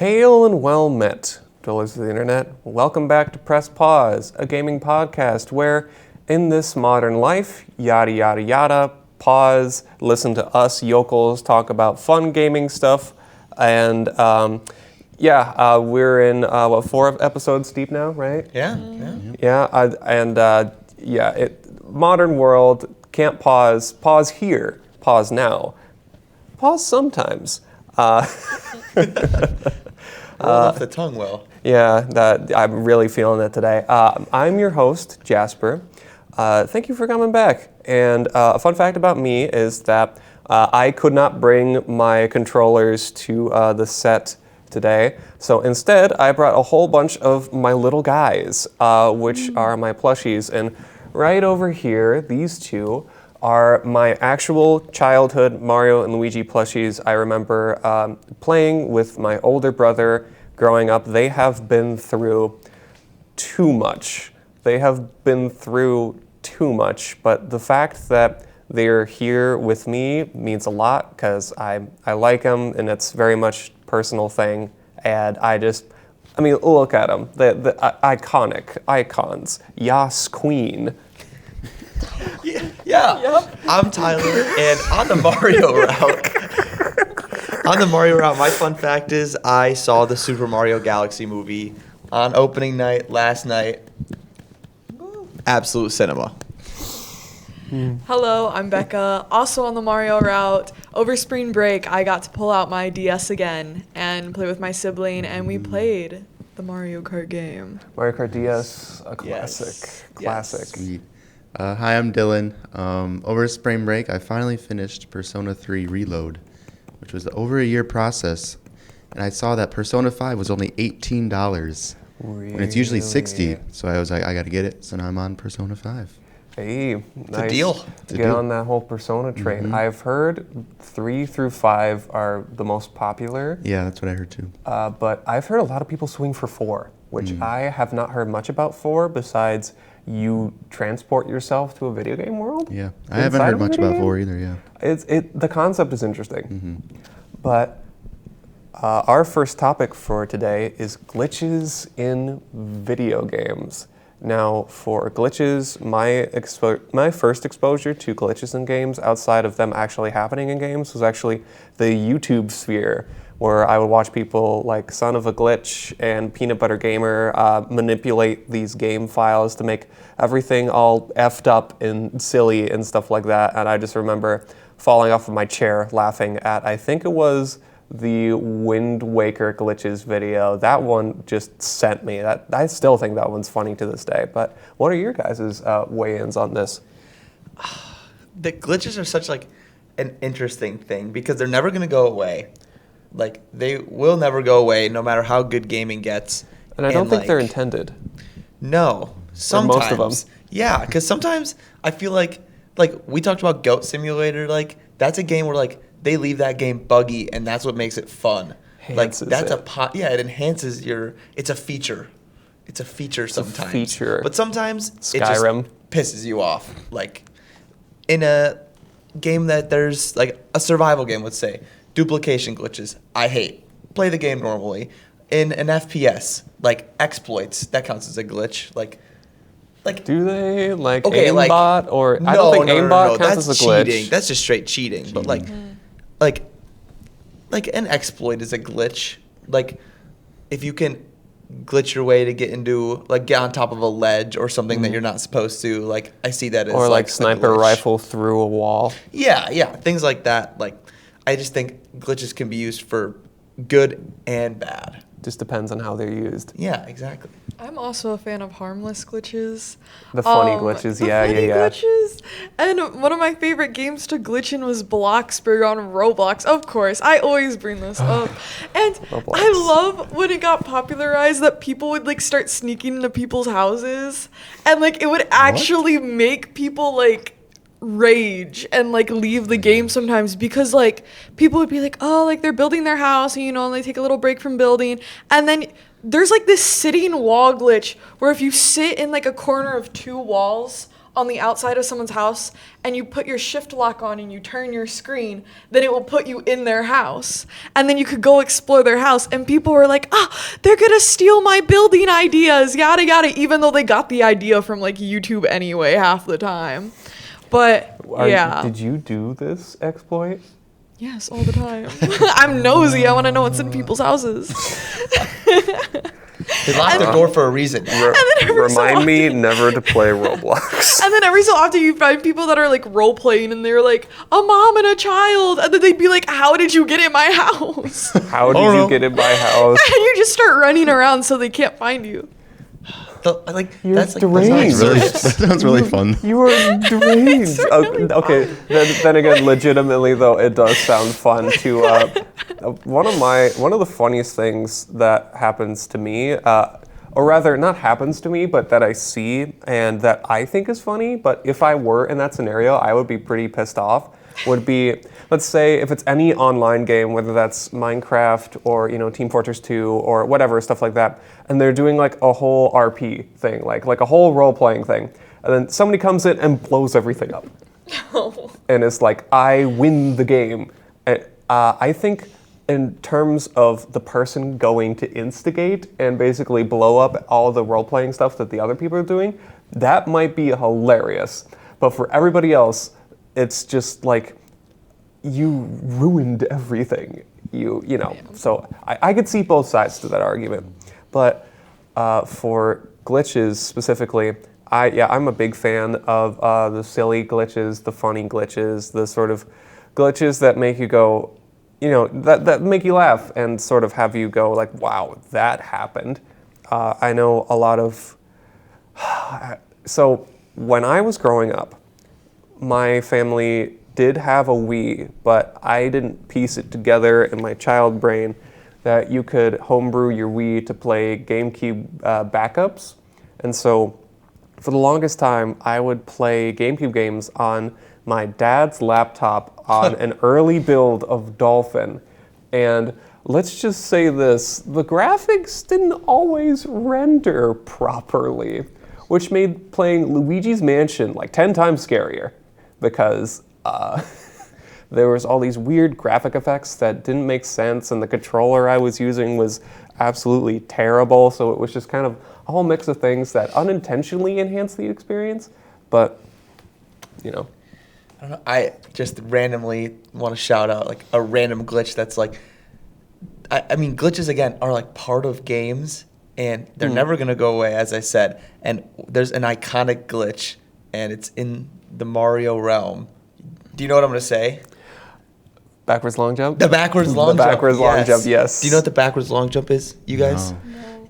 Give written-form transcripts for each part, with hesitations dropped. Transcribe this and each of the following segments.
Hail and well met, dwellers of the internet. Welcome back to Press Pause, a gaming podcast where, in this modern life, yada yada yada, pause, listen to us yokels talk about fun gaming stuff, and we're in 4 episodes deep now, right? Modern world can't pause. Pause here. Pause now. Pause sometimes. Roll off the tongue well. Yeah, I'm really feeling it today. I'm your host, Jasper. Thank you for coming back. And a fun fact about me is that I could not bring my controllers to the set today. So instead, I brought a whole bunch of my little guys, which are my plushies. And right over here, these two are my actual childhood Mario and Luigi plushies. I remember playing with my older brother growing up. They have been through too much. But the fact that they're here with me means a lot because I like them and it's very much a personal thing. And look at them. The iconic icons. Yas Queen. Yeah. Yep. I'm Tyler, and on the Mario route, my fun fact is I saw the Super Mario Galaxy movie on opening night last night. Absolute cinema. Hello, I'm Becca, also on the Mario route. Over spring break, I got to pull out my DS again and play with my sibling, and we played the Mario Kart game. Mario Kart DS, a classic. Yes. Classic. Sweet. Hi, I'm Dylan. Over spring break, I finally finished Persona 3 Reload, which was over a year process, and I saw that Persona 5 was only $18 when it's usually $60. So I was like, I got to get it. So now I'm on Persona 5. Hey, nice. a deal. Get on that whole Persona train. Mm-hmm. I've heard 3 through 5 are the most popular. Yeah, that's what I heard too. But I've heard a lot of people swing for 4, which I have not heard much about 4 besides you transport yourself to a video game world. Yeah, I haven't heard much about 4 either. Yeah. The concept is interesting. But our first topic for today is glitches in video games. Now, for glitches, my first exposure to glitches in games outside of them actually happening in games was actually the YouTube sphere, where I would watch people like Son of a Glitch and Peanut Butter Gamer manipulate these game files to make everything all effed up and silly and stuff like that. And I just remember falling off of my chair laughing at, I think it was the Wind Waker glitches video. That one just sent me. I still think that one's funny to this day. But what are your guys' weigh-ins on this? The glitches are such an interesting thing because they're never going to go away. They will never go away no matter how good gaming gets. And I don't think they're intended. No. Sometimes. Or most of them. Yeah, because sometimes I feel like we talked about Goat Simulator. That's a game where they leave that game buggy, and that's what makes it fun. It enhances it's a feature. It's a feature sometimes. Feature. But sometimes Skyrim. it just pisses you off. In a game that there's a survival game, let's say, duplication glitches, I hate. Play the game normally. In an FPS, exploits, that counts as a glitch. Do they Okay, aimbot or no, I don't think aimbot counts that's as a glitch. cheating. That's just straight cheating. But an exploit is a glitch. If you can glitch your way to get into get on top of a ledge or something that you're not supposed to. I see that as or sniper rifle through a wall. Yeah, things like that. I just think glitches can be used for good and bad. Just depends on how they're used. Yeah, exactly. I'm also a fan of harmless glitches. The funny glitches, yeah. Glitches. And one of my favorite games to glitch in was Bloxburg on Roblox. Of course, I always bring this up. And Roblox. I love when it got popularized that people would start sneaking into people's houses, and it would actually make people rage and leave the game sometimes because people would be they're building their house and and they take a little break from building, and then there's this sitting wall glitch where if you sit in a corner of 2 walls on the outside of someone's house and you put your shift lock on and you turn your screen, then it will put you in their house. And then you could go explore their house. And people were like, they're going to steal my building ideas, yada, yada, even though they got the idea from like YouTube anyway half the time. But yeah. Did you do this exploit? Yes, all the time. I'm nosy. I want to know what's in people's houses. They locked the door for a reason. Remind me never to play Roblox. And then every so often you find people that are like role playing and they're like a mom and a child, and then they'd be like, "How did you get in my house?" How did you get in my house? And you just start running around so they can't find you. You're that's deranged. That sounds really fun. You are deranged. Okay, then again, legitimately though, it does sound fun to. One of the funniest things that happens to me, or rather, not happens to me, but that I see and that I think is funny. But if I were in that scenario, I would be pretty pissed off. Would be, let's say, if it's any online game, whether that's Minecraft or Team Fortress 2 or whatever, stuff like that, and they're doing like a whole RP thing, like a whole role-playing thing, and then somebody comes in and blows everything up, and it's like, I win the game. And, I think in terms of the person going to instigate and basically blow up all the role-playing stuff that the other people are doing, that might be hilarious. But for everybody else, it's just like, you ruined everything. So I could see both sides to that argument. But for glitches specifically, I'm a big fan of the silly glitches, the funny glitches, the sort of glitches that make you go, that make you laugh and sort of have you go like, wow, that happened. I know a lot of, so when I was growing up, my family did have a Wii, but I didn't piece it together in my child brain that you could homebrew your Wii to play GameCube backups. And so for the longest time, I would play GameCube games on my dad's laptop on an early build of Dolphin. And let's just say this, the graphics didn't always render properly, which made playing Luigi's Mansion like 10 times scarier. Because there was all these weird graphic effects that didn't make sense, and the controller I was using was absolutely terrible, so it was just kind of a whole mix of things that unintentionally enhanced the experience, but, I don't know, I just randomly want to shout out like a random glitch that's like, I mean, glitches again are like part of games, and they're never going to go away, as I said, and there's an iconic glitch, and it's in the Mario realm. Do you know what I'm going to say? backwards long jump? The backwards long jump. The backwards long jump, yes. Do you know what the backwards long jump is, you guys? No.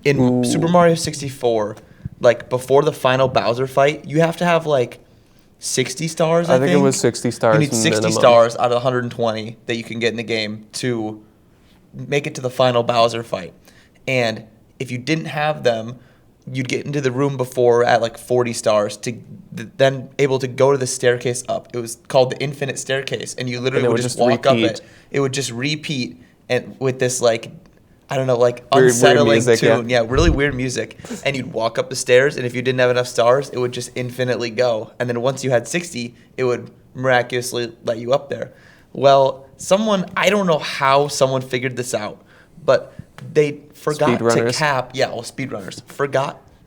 In Super Mario 64, like before the final Bowser fight, you have to have like 60 stars, I think. it was 60 stars You need 60 minimum. stars out of 120 that you can get in the game to make it to the final Bowser fight. And if you didn't have them, you'd get into the room before at like 40 stars to then able to go to the staircase up. It was called the Infinite Staircase, and you literally would just walk up it. It would just repeat, and with this like, I don't know, like Weird unsettling music, tune. Yeah, really weird music. And you'd walk up the stairs, and if you didn't have enough stars, it would just infinitely go. And then once you had 60, it would miraculously let you up there. Well, I don't know how someone figured this out, but they forgot to cap. Yeah, well, speedrunners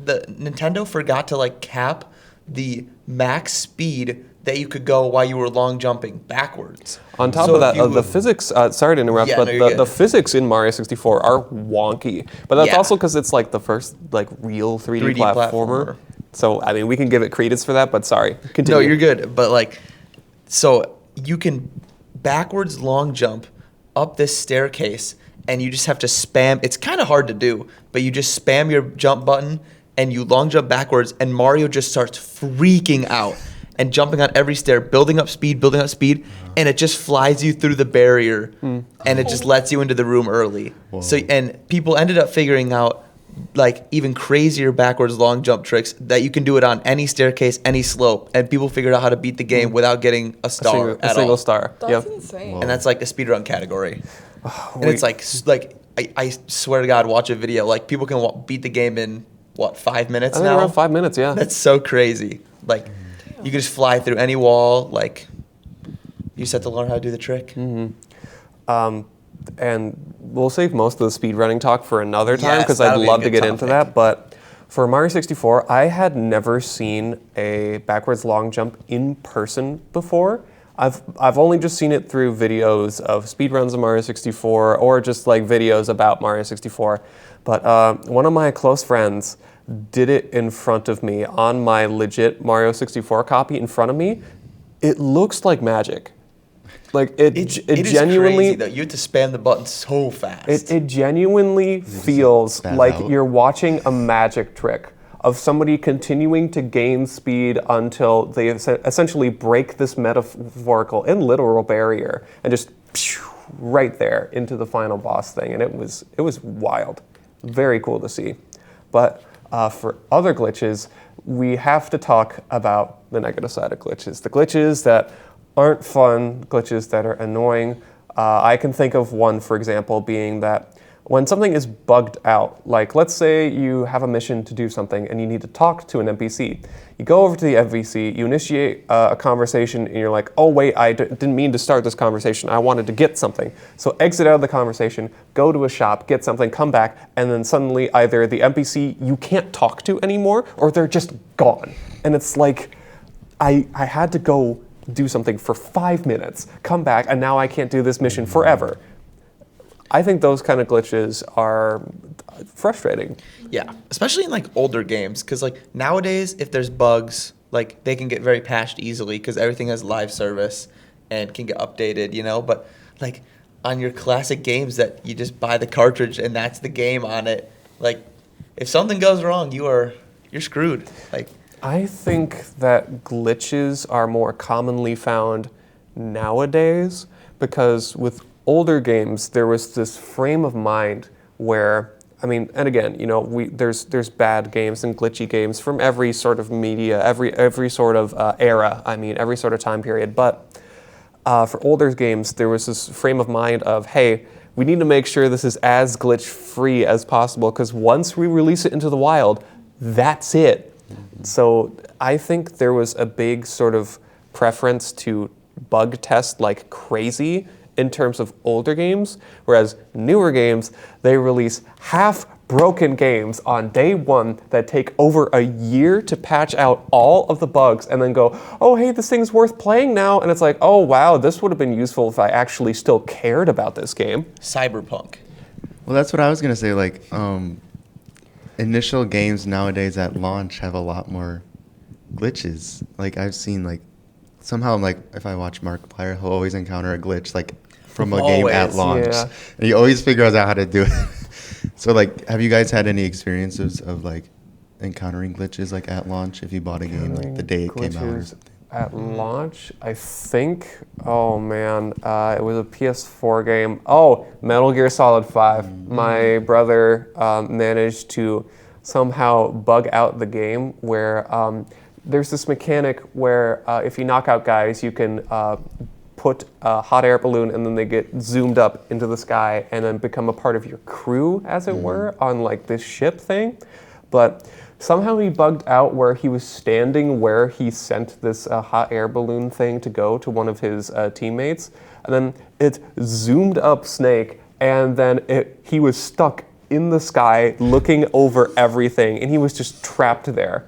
Nintendo forgot to like cap the max speed that you could go while you were long jumping backwards. On top of that, the physics, sorry to interrupt, Yeah, but no, the physics in Mario 64 are wonky. But that's Yeah. also because it's like the first like real 3D platformer. So, I mean, we can give it credence for that, but sorry. Continue. No, you're good. But like, so you can backwards long jump up this staircase, and you just have to spam. It's kind of hard to do, but you just spam your jump button, and you long jump backwards, and Mario just starts freaking out and jumping on every stair, building up speed, and it just flies you through the barrier, and it just lets you into the room early. Whoa. So, and people ended up figuring out like even crazier backwards long jump tricks that you can do it on any staircase, any slope, and people figured out how to beat the game without getting a star a single all. star. That's Yep. insane. And that's like the speedrun category. And it's like I swear to God, watch a video. Like people can beat the game in what, 5 minutes I think now? around 5 minutes, yeah. That's so crazy. Like You could just fly through any wall. Like, you just have to learn how to do the trick. And we'll save most of the speedrunning talk for another time Yes, because I'd that'll be a love to good get into topic. that. But for Mario 64, I had never seen a backwards long jump in person before. I've only just seen it through videos of speedruns of Mario 64 or just like videos about Mario 64. But one of my close friends did it in front of me on my legit Mario 64 copy in front of me. It looks like magic. Like it It is genuinely crazy, though. You have to spam the button so fast. it genuinely feels spaz like out? you're watching a magic trick of somebody continuing to gain speed until they essentially break this metaphorical and literal barrier and just right there into the final boss thing. And it was wild. Very cool to see. But for other glitches, we have to talk about the negative side of glitches. The glitches that aren't fun, glitches that are annoying. I can think of one, for example, being that when something is bugged out, like let's say you have a mission to do something and you need to talk to an NPC. You go over to the NPC, you initiate a conversation, and you're like, oh wait, I didn't mean to start this conversation. I wanted to get something. So exit out of the conversation, go to a shop, get something, come back, and then suddenly either the NPC you can't talk to anymore, or they're just gone. And it's like, I had to go do something for 5 minutes, come back, and now I can't do this mission forever. I think those kind of glitches are frustrating. Yeah, especially in like older games, because like nowadays, if there's bugs, like they can get very patched easily because everything has live service and can get updated, you know. But like on your classic games that you just buy the cartridge and that's the game on it, like if something goes wrong, you're screwed. Like I think that glitches are more commonly found nowadays because with older games, there was this frame of mind where, I mean, and again, you know, there's bad games and glitchy games from every sort of media, every sort of era. I mean, every sort of time period. But for older games, there was this frame of mind of, hey, we need to make sure this is as glitch free as possible because once we release it into the wild, that's it. So I think there was a big sort of preference to bug test like crazy in terms of older games, whereas newer games, they release half-broken games on day one that take over a year to patch out all of the bugs and then go, oh, hey, this thing's worth playing now. And it's like, oh, wow, this would have been useful if I actually still cared about this game. Cyberpunk. Well, that's what I was gonna say. Like, initial games nowadays at launch have a lot more glitches. Like I've seen, like somehow, like if I watch Markiplier, he'll always encounter a glitch, like from a game at Always, launch, yeah. and he always figures out how to do it. So, like, have you guys had any experiences of like encountering glitches like at launch if you bought a game like the day it came out or Glitches something? at launch, I think, oh man, it was a PS4 game. Oh, Metal Gear Solid 5. My brother managed to somehow bug out the game where there's this mechanic where if you knock out guys, you can put a hot air balloon and then they get zoomed up into the sky and then become a part of your crew, as it were, on like this ship thing. But somehow he bugged out where he was standing where he sent this hot air balloon thing to go to one of his teammates. And then it zoomed up Snake, and then he was stuck in the sky looking over everything, and he was just trapped there.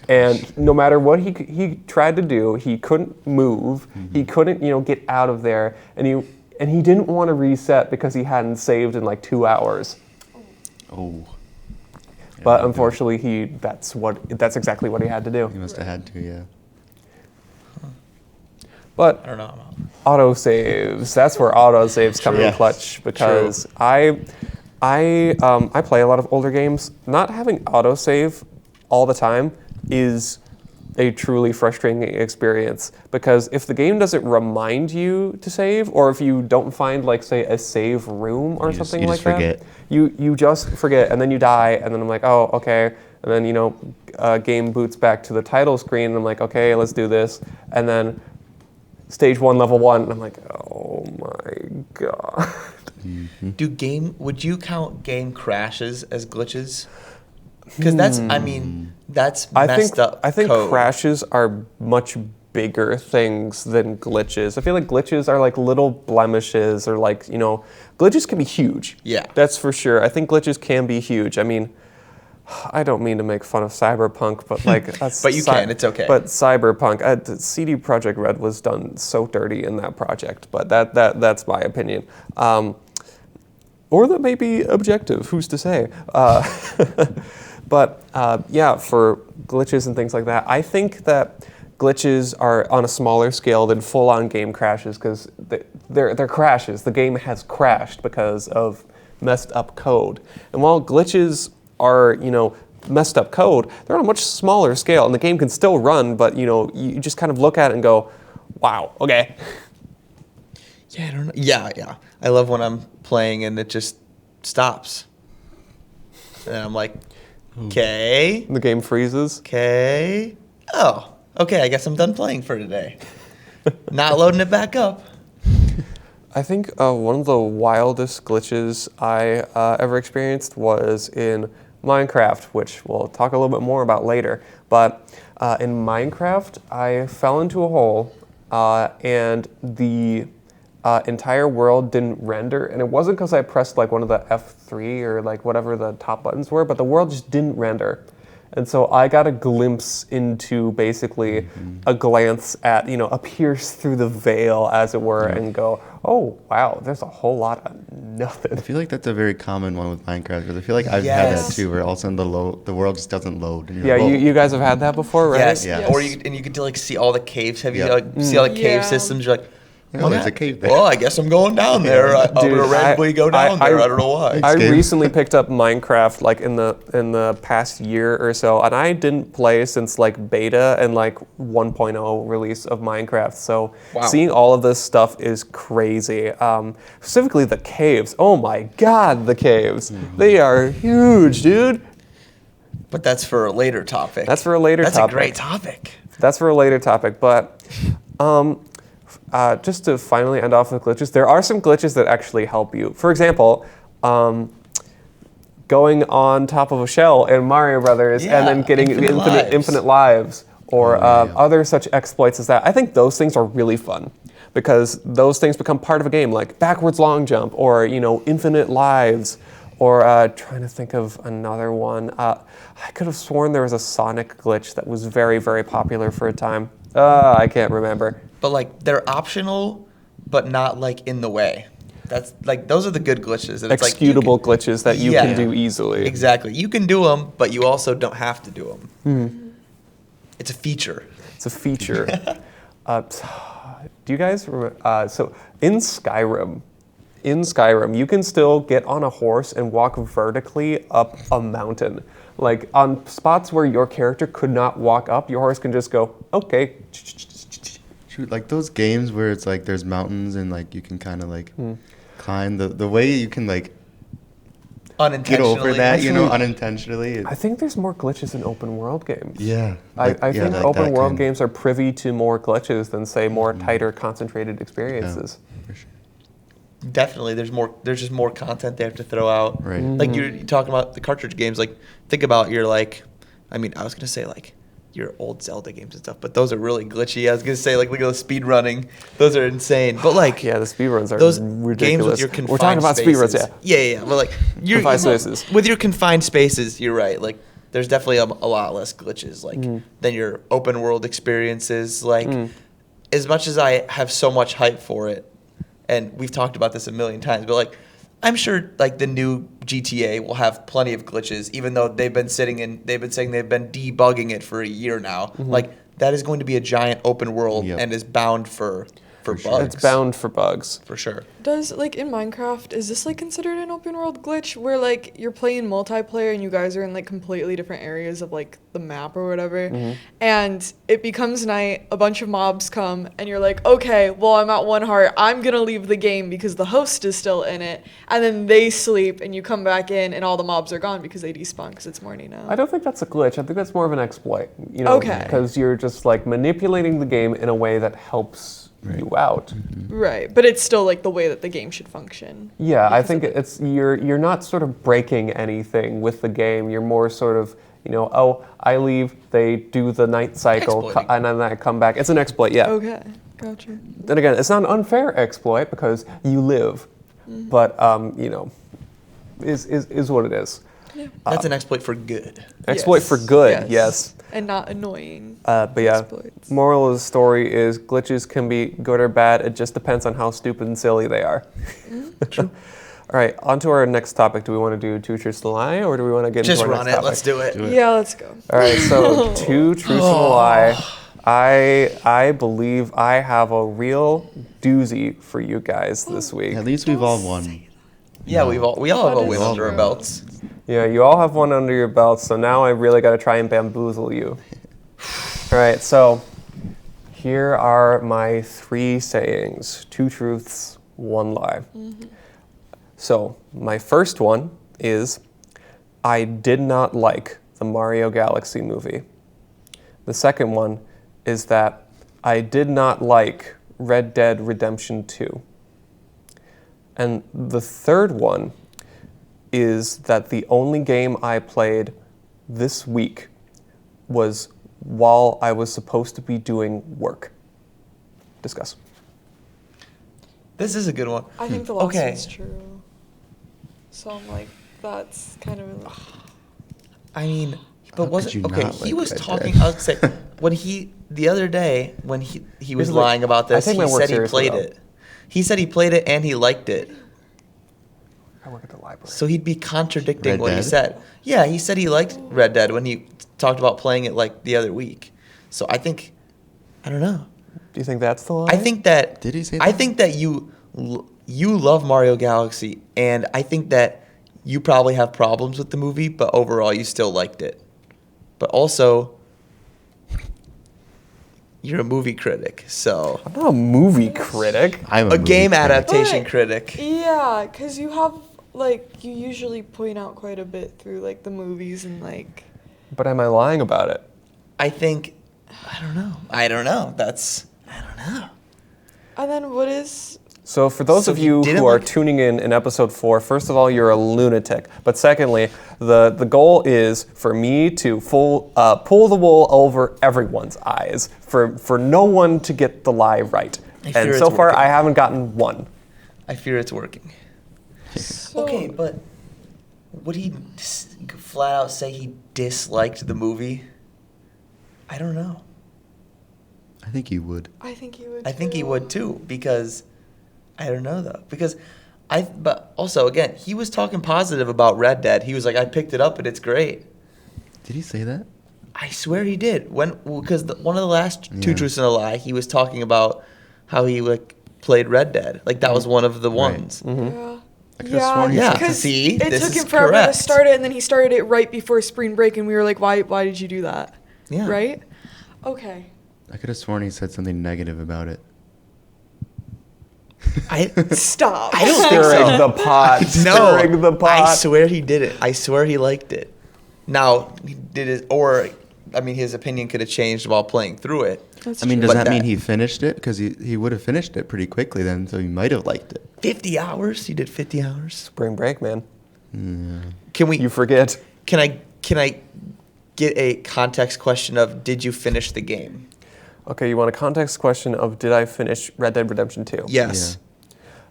And no matter what he tried to do, he couldn't move. He couldn't, get out of there. And he didn't want to reset because he hadn't saved in like 2 hours. Oh. Yeah, But that'd do it. unfortunately, that's exactly what he had to do. He must have had to, yeah. But I don't know. autosaves, that's where autosaves come in True. clutch because I play a lot of older games. Not having autosave all the time is a truly frustrating experience because if the game doesn't remind you to save, or if you don't find, like, say, a save room or You just- something you like just forget. that, you just forget, and then you die, and then I'm like, oh, okay, and then game boots back to the title screen, and I'm like, okay, let's do this, and then stage 1, level 1, and I'm like, oh my god. Would you count game crashes as glitches? Because that's, I mean, that's I messed think up I think code. crashes are much bigger things than glitches. I feel like glitches are like little blemishes, or like, glitches can be huge. Yeah. That's for sure. I think glitches can be huge. I mean, I don't mean to make fun of Cyberpunk, but like that's But you can, it's okay. But Cyberpunk, CD Projekt Red was done so dirty in that project, but that's my opinion. Or that may be objective, who's to say? But yeah, for glitches and things like that, I think that glitches are on a smaller scale than full-on game crashes, because they're crashes. The game has crashed because of messed up code. And while glitches are, messed up code, they're on a much smaller scale, and the game can still run, but, you just kind of look at it and go, wow, okay. Yeah, I don't know. Yeah. I love when I'm playing and it just stops. And I'm like, okay. The game freezes. Okay. Oh, okay. I guess I'm done playing for today. Not loading it back up. I think one of the wildest glitches I ever experienced was in Minecraft, which we'll talk a little bit more about later. But in Minecraft, I fell into a hole, and the entire world didn't render. And it wasn't because I pressed like one of the F3 or like whatever the top buttons were, but the world just didn't render. And so I got a glimpse into basically a glance at, a pierce through the veil, as it were, and go, oh, wow, there's a whole lot of nothing. I feel like that's a very common one with Minecraft, because I feel like I've had Yes. that too, where all of a sudden the world just doesn't load. And Yeah, you're like, you guys have had that before, right? Yes. Yeah. Or you get to like see all the caves. Have you Yeah. see all the cave Yeah. systems? You're like, Oh, there's a cave there. Well, I guess I'm going down there. I'm Dude, gonna randomly go down there. I don't know why. I Game. recently picked up Minecraft like in the past year or so, and I didn't play since like beta and like 1.0 release of Minecraft. So Wow. seeing all of this stuff is crazy. Specifically the caves. Oh my God, the caves! They are huge, dude. But that's for a later topic. That's for a later That's topic. a great topic. That's for a later topic, but just to finally end off with glitches, there are some glitches that actually help you. For example, going on top of a shell in Mario Brothers and then Yeah, getting infinite lives, or other such exploits as that. I think those things are really fun, because those things become part of a game, like backwards long jump, or infinite lives, or trying to think of another one. I could have sworn there was a Sonic glitch that was very, very popular for a time. I can't remember. But like they're optional, but not like in the way. That's like those are the good glitches. And it's like you Executable glitches that you Yeah. can do easily. Exactly. You can do them, but you also don't have to do them. It's a feature. It's a feature. Do you guys remember? So in Skyrim, you can still get on a horse and walk vertically up a mountain. Like on spots where your character could not walk up, your horse can just go, okay. Shoot, like those games where it's like there's mountains and like you can kind of like climb the way you can like get Unintentionally. over that, Actually, unintentionally. I think there's more glitches in open world games. Yeah. I think like open that world kind. games are privy to more glitches than, say, more tighter, concentrated experiences. For sure. Definitely, there's just more content they have to throw out. Right. Like you're talking about the cartridge games. Like think about your like, I mean, I was gonna say like your old Zelda games and stuff, but those are really glitchy. I was gonna say like look at the speed running; those are insane. But like Yeah, the speedruns are those ridiculous. games with your confined We're talking about spaces. speedruns, yeah. Yeah. But like your Confined spaces. with your confined spaces, you're right. Like there's definitely a lot less glitches like than your open world experiences. Like as much as I have so much hype for it, and we've talked about this a million times, but like I'm sure like the new GTA will have plenty of glitches, even though they've been saying they've been debugging it for a year now. Like that is going to be a giant open world Yep. and is bound for bugs. sure. It's bound for bugs. for sure. Does like in Minecraft, is this like considered an open world glitch where like you're playing multiplayer and you guys are in like completely different areas of like the map or whatever, and it becomes night, a bunch of mobs come, and you're like, okay, well I'm at 1 heart, I'm gonna leave the game because the host is still in it, and then they sleep and you come back in and all the mobs are gone because they despawn because it's morning now. I don't think that's a glitch. I think that's more of an exploit. Okay. Because you're just like manipulating the game in a way that helps you out. Right, but it's still like the way that the game should function. Yeah, I Because think of it. it's you're not sort of breaking anything with the game. You're more sort of oh, I leave, they do the night cycle, Exploiting. and then I come back. It's an exploit, yeah. Okay, gotcha. Then again, it's not an unfair exploit because you live, but is what it is. That's an exploit for good. Exploit for good, yes. And not annoying. But yeah, exploits. moral of the story is glitches can be good or bad. It just depends on how stupid and silly they are. True. All right, on to our next topic. Do we want to do two truths and a lie, or do we want to get Just into our run next it. topic? Let's do it. Do it. Yeah, let's go. All right, so two truths and a lie. I believe I have a real doozy for you guys this week. At least we've all won. Yeah, we all have That a win is under our true. belts. Yeah, you all have one under your belt, so now I really got to try and bamboozle you. All right, so here are my three sayings: two truths, one lie. So my first one is, I did not like the Mario Galaxy movie. The second one is that I did not like Red Dead Redemption 2. And the third one is that the only game I played this week was while I was supposed to be doing work. Discuss. This is a good one. I think the last Okay. one's true. So I'm like, that's kind of. I mean, but How wasn't could you okay? not He like was Red talking. Dead? I would say when he the other day when he was Here's the- lying about I this. take He my work said he seriously, played though. it. He said he played it and he liked it. I work at the library. So he'd be contradicting Red what he Dead? said. Yeah, he said he liked Red Dead when he talked about playing it like the other week. So I don't know. Do you think that's the lie? I think that. Did he say I that? think that you love Mario Galaxy, and I think that you probably have problems with the movie, but overall you still liked it. But also, you're a movie critic, so I'm not a movie critic. I'm a movie game critic. adaptation But- critic. Yeah, because you have, like, you usually point out quite a bit through, like, the movies and, like. But am I lying about it? I think. I don't know. I don't know. I don't know. And then what is. So for those So of he you didn't who are like- tuning in episode 4, first of all, you're a lunatic. But secondly, the goal is for me to pull the wool over everyone's eyes, for no one to get the lie right. I fear And it's so far, working. I haven't gotten one. I fear it's working. So, Okay, but would he flat out say he disliked the movie? I don't know. I think you would. I think he would. I think he too. would too, because I don't know though. Because but also again, he was talking positive about Red Dead. He was like, I picked it up and it's great. Did he say that? I swear he did. Because one of the last two Yeah. truths and a lie, he was talking about how he like played Red Dead. Like that was one of the Right. ones. Yeah. I could've sworn he said- because See, it this took is him forever correct. to start it, and then he started it right before spring break, and we were like, "Why did you do that?" Yeah. Right? Okay. I could have sworn he said something negative about it. I Stop. I don't think Stirring so. the pot. Stirring the pot. I swear he did it. I swear he liked it. Now he did it, or I mean, his opinion could have changed while playing through it. That's I mean, true. does But that mean that- he finished it? Because he would have finished it pretty quickly then, so he might have liked it. 50 hours. He did 50 hours. Spring break, man. Can we? You forget. Can I get a context question of did you finish the game? Okay, you want a context question of did I finish Red Dead Redemption 2? Yes.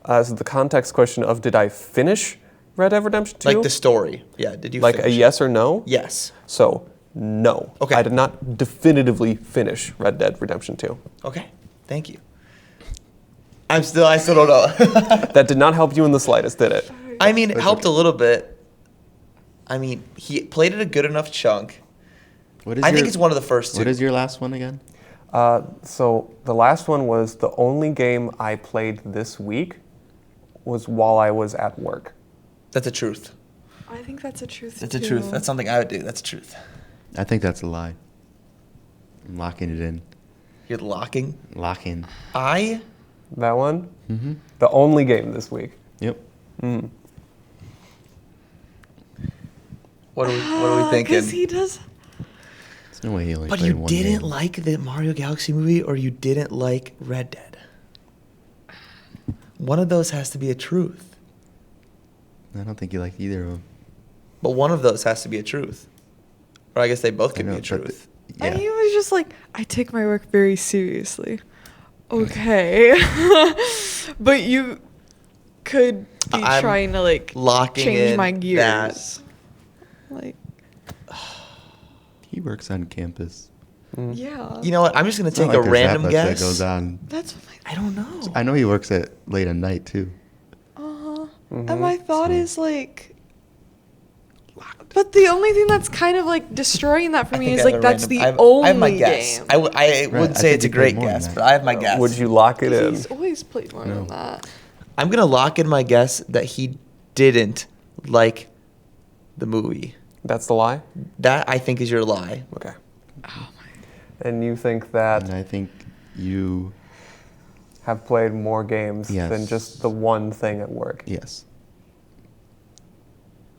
So the context question of did I finish Red Dead Redemption 2? Like the story. Yeah. Did you Like a finish it? yes or no? Yes. So, no. Okay. I did not definitively finish Red Dead Redemption 2. Okay. Thank you. I still don't know. That did not help you in the slightest, did it? I mean, it helped a little bit. I mean, he played it a good enough chunk. What is I think your- it's one of the first two. What is your last one again? So the last one was the only game I played this week was while I was at work. That's a truth. I think that's a truth. That's a too. truth. That's something I would do. That's a truth. I think that's a lie. I'm locking it in. You're locking. Locking. That one? Mm-hmm. The only game this week. Yep. What are we thinking? Because he does. There's no way he only But played you one didn't game. like the Mario Galaxy movie, or you didn't like Red Dead. One of those has to be a truth. I don't think you liked either of them. But one of those has to be a truth. Or I guess they both I could be know, a but truth. And yeah. he was just like, I take my work very seriously. Okay. But you could be I'm trying to like locking change in my that. gears. Like, He works on campus. yeah. You know what? I'm just gonna It's not take like a there's that random much guess. that goes on. That's what I don't know. I know he works at late at night too. uh-huh. Mm-hmm. And my thought So- is like, but the only thing that's kind of like destroying that for I me think is I have like a that's random- the I have, only I have my guess. game. I Right, would I say think it's a he played great more than guess, that. but I have my guess. Would you lock it 'Cause in? he's always played more than that. I'm gonna lock in my guess that he didn't like the movie. That's the lie? That I think is your lie. Okay. Oh And you think that And I think you, have played more games Yes. than just the one thing at work? yes.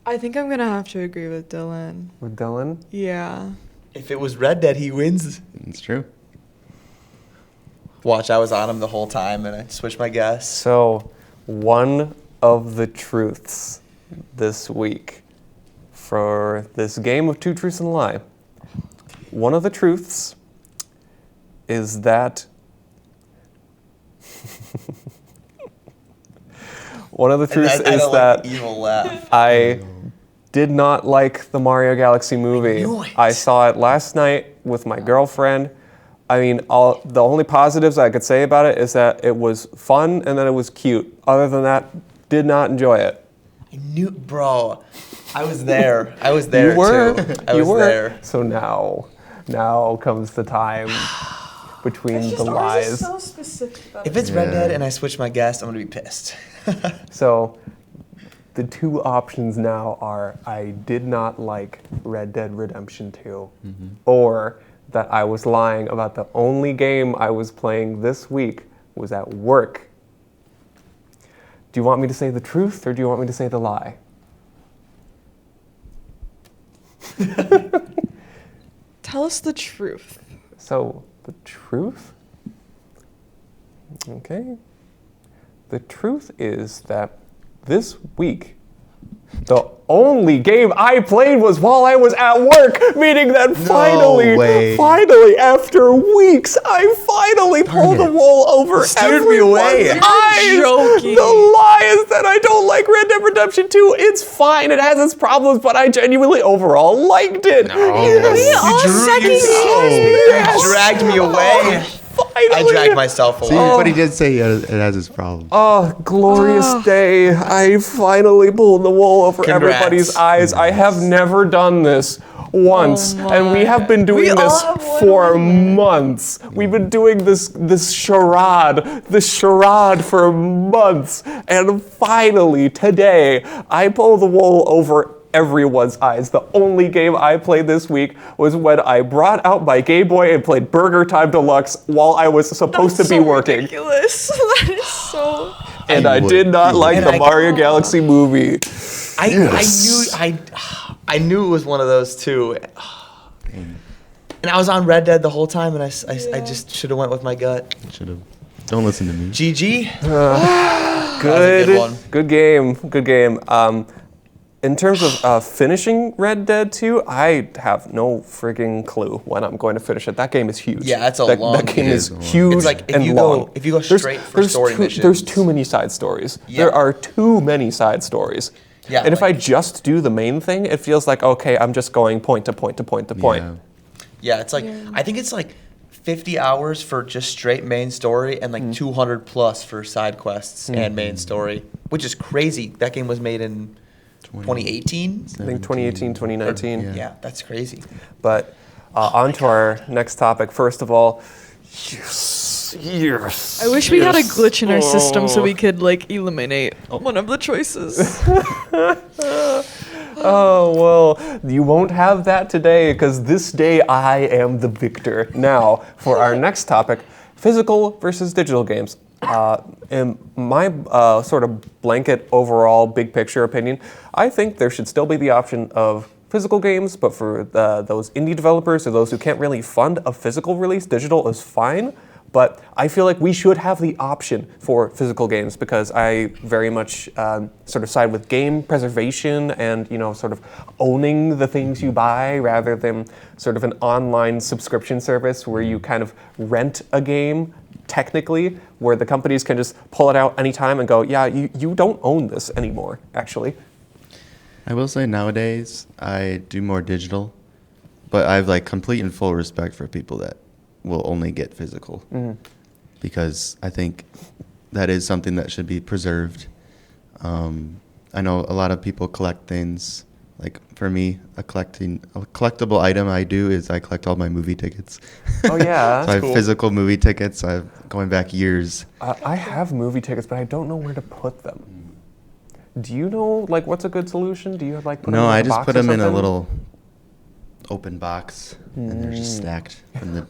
I think I'm gonna have to agree with Dylan. With Dylan? Yeah. If it was Red Dead, he wins. It's true. Watch, I was on him the whole time, and I switched my guess. So, one of the truths this week for this game of Two Truths and a Lie. One of the truths is that one of the truths I is don't that like the evil laugh. I did not like the Mario Galaxy movie. knew it. I saw it last night with my girlfriend. I mean, the only positives I could say about it is that it was fun and that it was cute. Other than that, did not enjoy it. I knew, bro. I was there. I was there You were. too. I You was were. there. So now comes the time between the lies. so specific about If it's Red Yeah. Dead and I switch my guess, I'm gonna be pissed. So the two options now are I did not like Red Dead Redemption 2 or that I was lying about the only game I was playing this week was at work. Do you want me to say the truth or do you want me to say the lie? Tell us the truth. So, the truth? Okay. The truth is that this week, the only game I played was while I was at work, meaning that finally, way. after weeks, I finally pulled the it. wool over Steered me everyone's away. You're eyes. joking. The lie is that I don't like Red Dead Redemption 2. It's fine. It has its problems, but I genuinely overall liked it. all second Yes. You dragged me away. Finally. I dragged myself See, away. but he did say it has its problems. Oh, glorious day. I finally pulled the wool over Congrats. everybody's eyes. I have never done this once. Oh And we have been doing We all this have one for moment. months. We've been doing this charade for months. And finally, today, I pulled the wool over everyone's eyes. The only game I played this week was when I brought out my Game Boy and played Burger Time Deluxe while I was supposed to be working. Ridiculous. That is so. And I I would did not be. like And the I- Mario Galaxy movie. I knew it was one of those two. And I was on Red Dead the whole time, and I just should have went with my gut. Should have. Don't listen to me. GG. Good, good one. good game, good game. In terms of finishing Red Dead 2, I have no frigging clue when I'm going to finish it. That game is huge. Yeah, it's a that, long That game game. is It is long. huge It's like if and you long. go straight for story missions. There's too many side stories. Yeah. There are too many side stories. Yeah, and if I like- just do the main thing, it feels like, okay, I'm just going point to point to point to point. Yeah. Yeah, it's like I think it's like 50 hours for just straight main story and like 200 plus for side quests and main story, which is crazy. That game was made in 2018. I think 2018, 2019. Yeah. Yeah, that's crazy. But on to our next topic. First of all, yes. I wish we had a yes. glitch in our system so Oh. we could like eliminate one of the choices. Oh, well, you won't have that today because this day I am the victor. Now, for our next topic, physical versus digital games. In my sort of blanket overall big picture opinion, I think there should still be the option of physical games, but for those indie developers or those who can't really fund a physical release, digital is fine. But I feel like we should have the option for physical games because I very much sort of side with game preservation and sort of owning the things you buy rather than sort of an online subscription service where you kind of rent a game technically, where the companies can just pull it out anytime and go, yeah, you don't own this anymore, actually. I will say nowadays I do more digital, but I have like complete and full respect for people that will only get physical because I think that is something that should be preserved. I know a lot of people collect things. Like for me, a collectible item I do is I collect all my movie tickets. Oh yeah, So I have cool. physical movie tickets. I'm going back years. I have movie tickets, but I don't know where to put them. Do you know like what's a good solution? Do you like put them No, in I a just box put or them in a something? little open box, and they're just stacked. From the,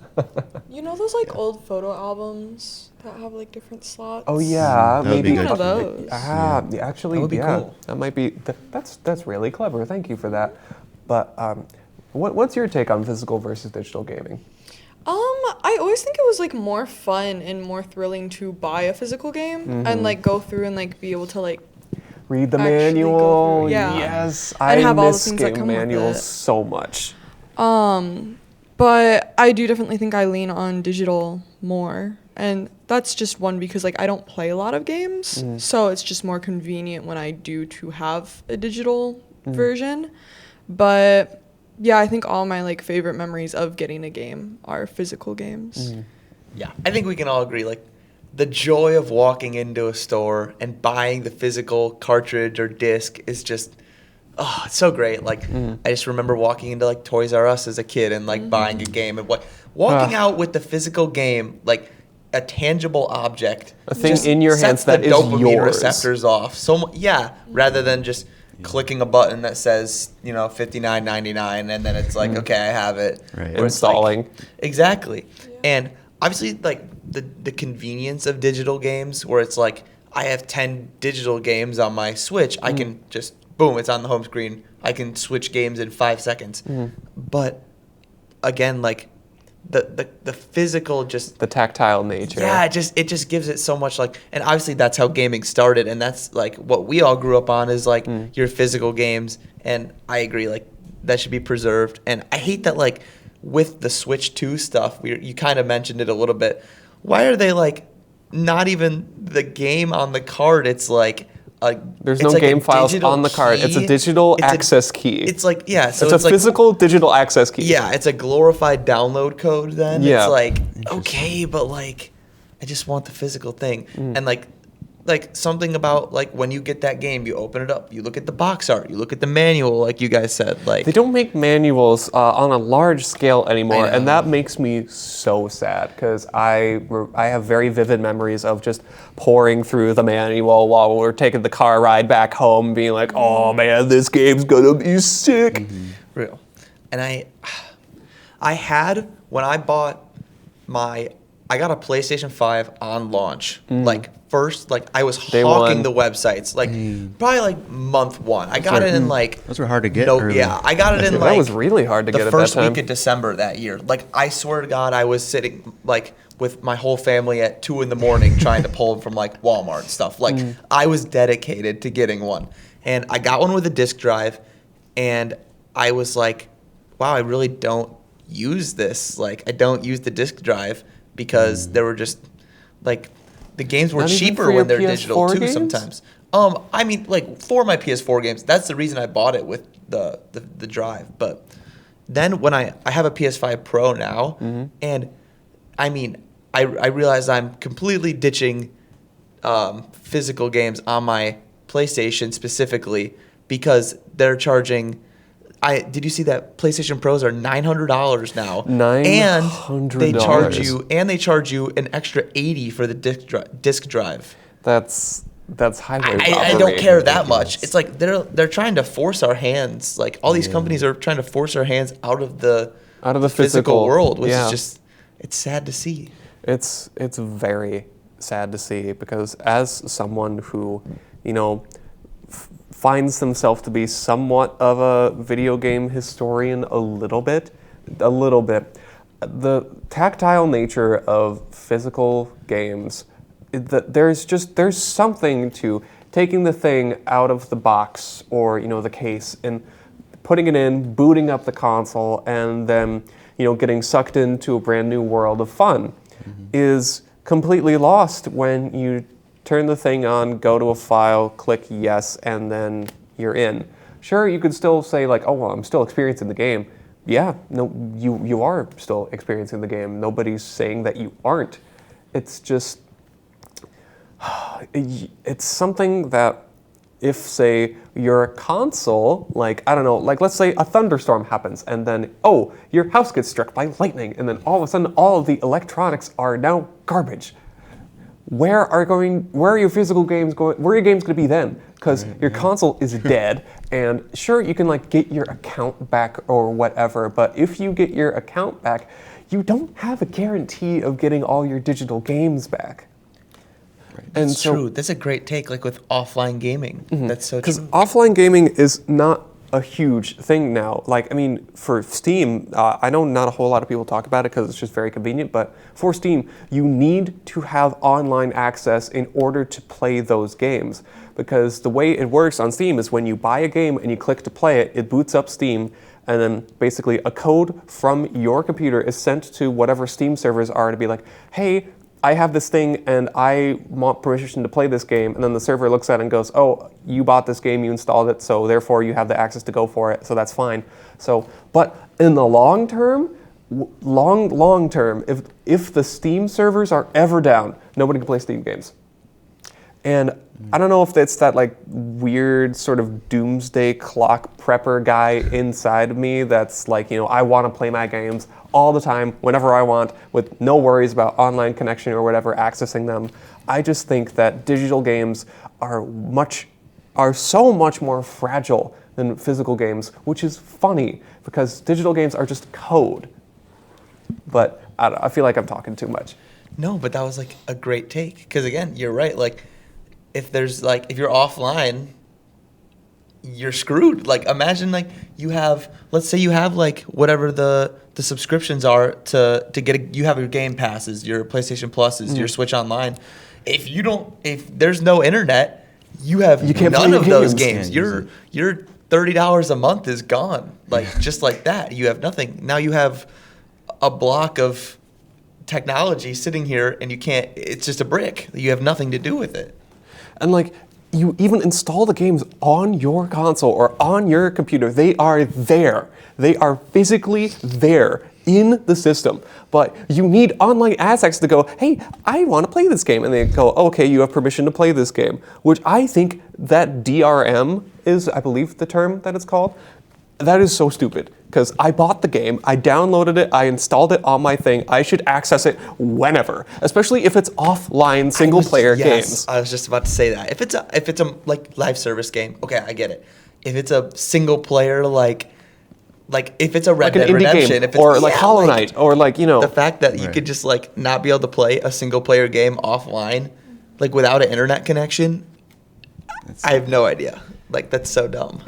You know those like old photo albums that have like different slots? Oh yeah, That would be maybe good. One of those. Yeah, actually, That would be yeah, cool. that might be. That's really clever. Thank you for that. But what's your take on physical versus digital gaming? I always think it was like more fun and more thrilling to buy a physical game and like go through and like be able to like Read the Actually go manual. through, yeah. Yes, And I have all the miss things that game come with manuals it. so much. But I do definitely think I lean on digital more. And that's just one because like I don't play a lot of games. So it's just more convenient when I do to have a digital version. But yeah, I think all my like favorite memories of getting a game are physical games. Yeah, I think we can all agree. Like, the joy of walking into a store and buying the physical cartridge or disc is just, oh, it's so great. Like, I just remember walking into like Toys R Us as a kid and like buying a game and walking out with the physical game, like a tangible object, A thing just in your sets hands the that is dopamine yours. receptors off. So yeah, rather than just clicking a button that says $59.99 and then it's like okay, I have it. Right. Where it's like- Installing. Exactly. And obviously, like the convenience of digital games, where it's like I have 10 digital games on my Switch, I can just boom, it's on the home screen. I can switch games in 5 seconds. But again, like the physical just The tactile nature. yeah, it just gives it so much like, and obviously that's how gaming started, and that's like what we all grew up on is like your physical games, and I agree like that should be preserved, and I hate that like with the Switch 2 stuff, you kind of mentioned it a little bit. Why are they like not even the game on the card? It's like There's it's no like a game files digital on the card. It's a key. digital It's a- access key. It's like yeah, so it's a it's like physical digital access key. yeah, it's a glorified download code then. Yeah. It's like, okay, but like I just want the physical thing. And like something about like when you get that game, you open it up, you look at the box art, you look at the manual, like you guys said. Like They don't make manuals on a large scale anymore, I know. and that makes me so sad because I have very vivid memories of just pouring through the manual while we're taking the car ride back home, being like, "Oh man, this game's gonna be sick." real. And I had when I bought I got a PlayStation 5 on launch. Like first, like I was Day hawking one. the websites. Like probably like month one. I got it in like those were hard to get No, early. yeah, I got it in That like was really hard to the get at first that time. week of December that year. Like I swear to God, I was sitting like with my whole family at 2 a.m. trying to pull them from like Walmart and stuff. Like I was dedicated to getting one, and I got one with a disc drive, and I was like, wow, I really don't use this. Like I don't use the disc drive because there were just like the games were Not even cheaper for your when they're digital PS4 too games? sometimes. I mean, like for my PS4 games, that's the reason I bought it with the drive. But then when I have a PS5 Pro now, and I mean, I realized I'm completely ditching physical games on my PlayStation specifically because they're charging. Did you see that PlayStation Pros are $900 now? And they charge $900. you an extra $80 for the disc drive. That's highway I don't robbery. care that much. It's like they're trying to force our hands. Like all these companies are trying to force our hands out of the physical world, which yeah. is just it's sad to see. It's very sad to see because as someone who, finds themselves to be somewhat of a video game historian a little bit, the tactile nature of physical games, there's something to taking the thing out of the box or the case and putting it in, booting up the console, and then getting sucked into a brand new world of fun is completely lost when you turn the thing on, go to a file, click yes, and then you're in. Sure, you could still say like, oh well, I'm still experiencing the game. Yeah, no, you are still experiencing the game. Nobody's saying that you aren't. It's just, it's something that if, say, your console, like, I don't know, like let's say a thunderstorm happens and then, oh, your house gets struck by lightning and then all of a sudden all of the electronics are now garbage. Where are your physical games going? Where are your games going to be then? Because your console is dead, and sure, you can like get your account back or whatever, but if you get your account back, you don't have a guarantee of getting all your digital games back. And That's true. That's a great take, like with offline gaming. That's so because true. offline gaming is not a huge thing now. Like, I mean, for Steam, I know not a whole lot of people talk about it because it's just very convenient, but for Steam, you need to have online access in order to play those games. Because the way it works on Steam is when you buy a game and you click to play it, it boots up Steam, and then basically a code from your computer is sent to whatever Steam servers are to be like, hey, I have this thing and I want permission to play this game, and then the server looks at it and goes, oh, you bought this game, you installed it, so therefore you have the access to go for it, so that's fine. So, but in the long term, if the Steam servers are ever down, nobody can play Steam games. And I don't know if it's that like weird sort of doomsday clock prepper guy inside of me that's like, I want to play my games all the time, whenever I want, with no worries about online connection or whatever, accessing them. I just think that digital games are so much more fragile than physical games, which is funny because digital games are just code. But I feel like I'm talking too much. No, but that was like a great take. Because again, you're right. Like, if you're offline, you're screwed. Like, imagine like let's say you have like whatever the subscriptions are to get you have your Game Passes, your PlayStation Pluses, your Switch Online. If there's no internet, you can't none play of those games. games. Your $30 a month is gone. Like just like that. You have nothing. Now you have a block of technology sitting here and it's just a brick. You have nothing to do with it. And like, you even install the games on your console or on your computer. They are there. They are physically there in the system. But you need online access to go, hey, I want to play this game. And they go, okay, you have permission to play this game. Which I think that DRM is, I believe, the term that it's called. That is so stupid. Because I bought the game, I downloaded it, I installed it on my thing. I should access it whenever, especially if it's offline single-player games. I was just about to say that. If it's a like live service game, okay, I get it. If it's a single player, like if it's a Red Dead Redemption, if it's, or like Hollow Knight, or like the fact that you could just like not be able to play a single-player game offline, like without an internet connection, I have no idea. Like that's so dumb.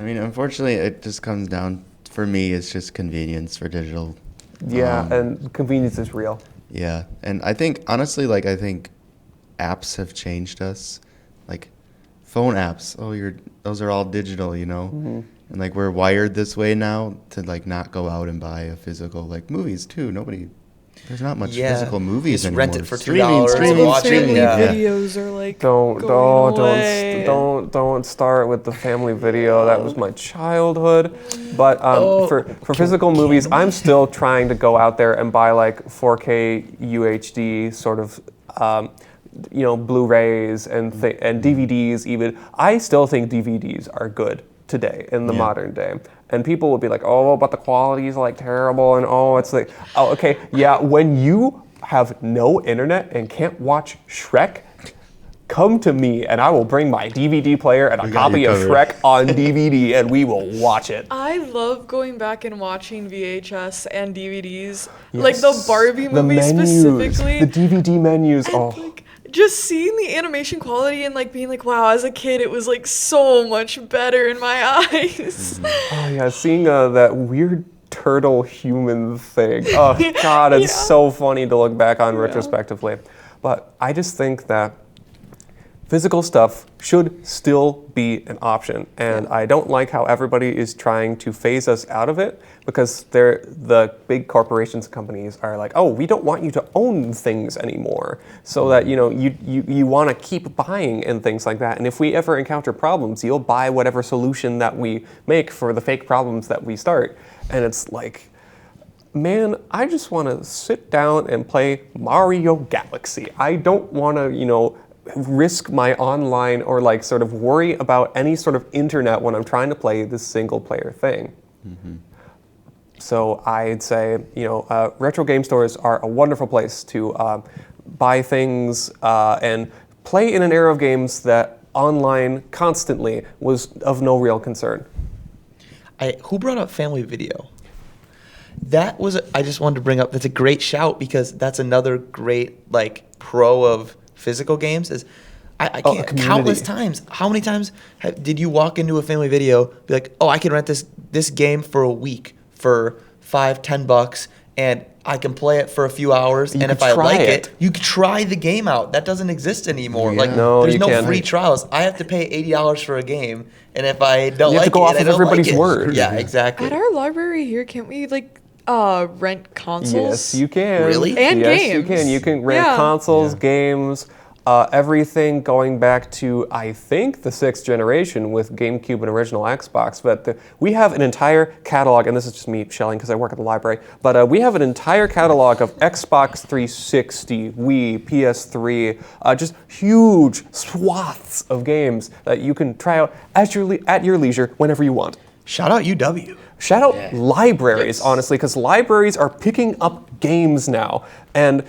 I mean, unfortunately, it just comes down. For me, it's just convenience for digital. Yeah, and convenience is real. Yeah, and I think, honestly, I think apps have changed us. Like, phone apps, those are all digital, Mm-hmm. And, like, we're wired this way now to, like, not go out and buy a physical, like, movies, too. There's not much physical movies just anymore. rent it for $2 Streaming, and watch it. Family Yeah. videos are like Don't start with the family video. That was my childhood. But for physical movies, I'm still trying to go out there and buy like 4K UHD sort of Blu-rays and DVDs even. I still think DVDs are good today in the modern day. And people would be like, oh, but the quality is like terrible, and it's like, oh, okay, yeah, when you have no internet and can't watch Shrek, come to me and I will bring my DVD player and a copy of Shrek on DVD and we will watch it. I love going back and watching VHS and DVDs, like the Barbie movie specifically. The DVD menus, Like, just seeing the animation quality and like being like, wow, as a kid it was like so much better in my eyes. Oh yeah, seeing that weird turtle human thing. Oh God, it's so funny to look back on retrospectively. But I just think that physical stuff should still be an option, and I don't like how everybody is trying to phase us out of it because the big corporations and companies are like, oh, we don't want you to own things anymore, so that you want to keep buying and things like that. And if we ever encounter problems, you'll buy whatever solution that we make for the fake problems that we start. And it's like, man, I just want to sit down and play Mario Galaxy. I don't want to, risk my online or like sort of worry about any sort of internet when I'm trying to play this single player thing. So I'd say, retro game stores are a wonderful place to buy things and play in an era of games that online constantly was of no real concern. Who brought up Family Video? I just wanted to bring up, that's a great shout because that's another great pro of physical games is I can't countless times. How many times did you walk into a Family Video, be like, oh, I can rent this game for a week for $5-10 and I can play it for a few hours, and if I like it, you can try the game out. That doesn't exist anymore. Yeah. There's no free trials. I have to pay $80 for a game, and if I don't you have like to go it, off I of don't everybody's like it. word. Yeah, exactly. At our library here, can't we rent consoles? Yes, you can. Really? And yes, games. you can. You can rent Yeah. consoles, games, everything going back to, I think, the 6th generation with GameCube and original Xbox. But we have an entire catalog, and this is just me shelling because I work at the library, but we have an entire catalog of Xbox 360, Wii, PS3, just huge swaths of games that you can try out at your leisure whenever you want. Shout out UW. Shout out libraries, honestly, because libraries are picking up games now. And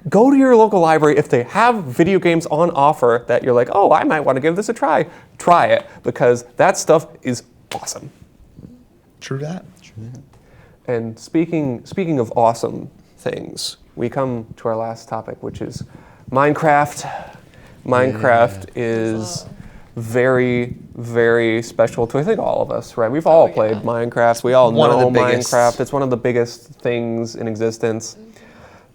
go to your local library if they have video games on offer that you're like, oh, I might want to give this a try. Try it, because that stuff is awesome. True that. And speaking of awesome things, we come to our last topic, which is Minecraft. Minecraft is very, very special to, I think, all of us, right? We've all played Minecraft. We all One of know the biggest. Minecraft. It's one of the biggest things in existence.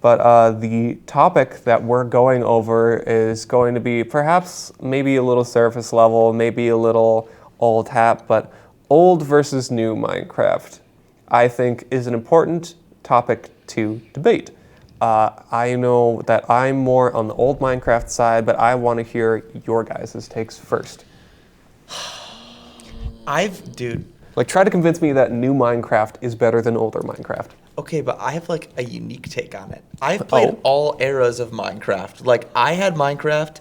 But the topic that we're going over is going to be perhaps maybe a little surface level, maybe a little old hat, but old versus new Minecraft, I think, is an important topic to debate. I know that I'm more on the old Minecraft side, but I want to hear your guys' takes first. Try to convince me that new Minecraft is better than older Minecraft. Okay, but I have a unique take on it. I've played all eras of Minecraft. I had Minecraft.